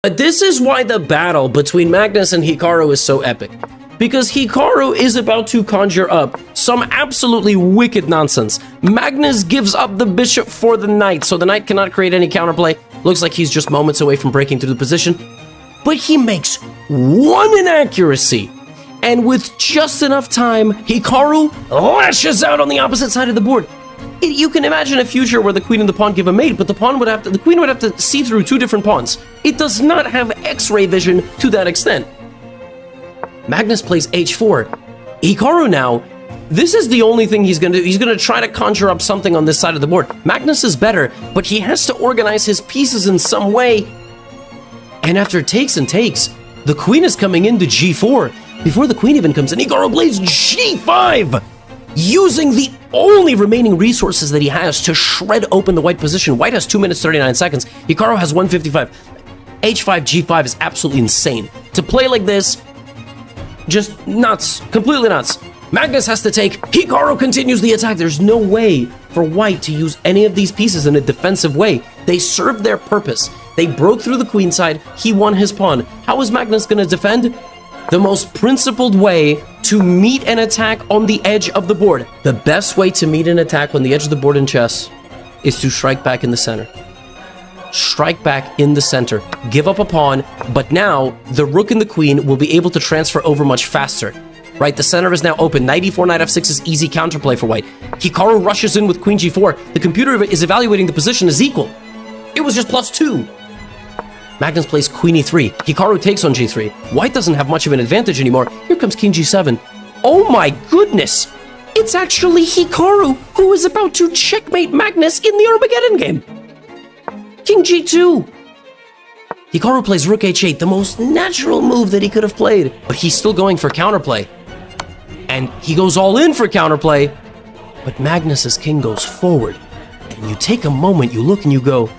But this is why the battle between Magnus and Hikaru is so epic. Because Hikaru is about to conjure up some absolutely wicked nonsense. Magnus gives up the bishop for the knight, so the knight cannot create any counterplay. Looks like he's just moments away from breaking through the position. But he makes one inaccuracy. And with just enough time, Hikaru lashes out on the opposite side of the board. You can imagine a future where the queen and the pawn give a mate, but the queen would have to see through two different pawns. It does not have X-ray vision to that extent. Magnus plays h4. Hikaru now, this is the only thing he's going to do. He's going to try to conjure up something on this side of the board. Magnus is better, but he has to organize his pieces in some way. And after takes and takes, the queen is coming into g4. Before the queen even comes in, Hikaru plays g5, using the only remaining resources that he has to shred open the white position. White has 2 minutes 39 seconds. Hikaru has 1:55. h5, g5 is absolutely insane. To play like this, just nuts, completely nuts. Magnus has to take, Hikaru continues the attack. There's no way for white to use any of these pieces in a defensive way. They served their purpose. They broke through the queen side, he won his pawn. How is Magnus gonna defend? The most principled way to meet an attack on the edge of the board. The best way to meet an attack on the edge of the board in chess is to strike back in the center. Strike back in the center, give up a pawn, but now the rook and the queen will be able to transfer over much faster. Right, the center is now open. Knight e4, knight f6 is easy counterplay for white. Hikaru rushes in with queen g4. The computer is evaluating the position as equal. It was just +2. Magnus plays queen e3. Hikaru takes on g3. White doesn't have much of an advantage anymore. Here comes king g7. Oh my goodness! It's actually Hikaru who is about to checkmate Magnus in the Armageddon game. King g2. Hikaru plays rook h8, the most natural move that he could have played. But he's still going for counterplay. And he goes all in for counterplay. But Magnus's king goes forward. And you take a moment, you look and you go,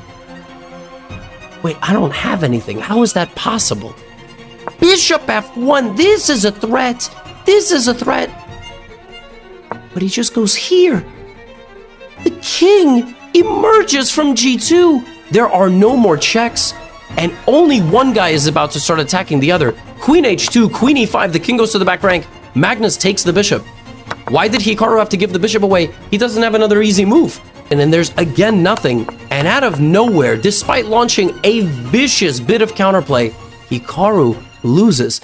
wait, I don't have anything. How is that possible? Bishop f1, this is a threat. This is a threat. But he just goes here. The king emerges from g2. There are no more checks, and only one guy is about to start attacking the other. Queen h2, queen e5, the king goes to the back rank. Magnus takes the bishop. Why did Hikaru have to give the bishop away? He doesn't have another easy move. And then there's again nothing. And out of nowhere, despite launching a vicious bit of counterplay, Hikaru loses.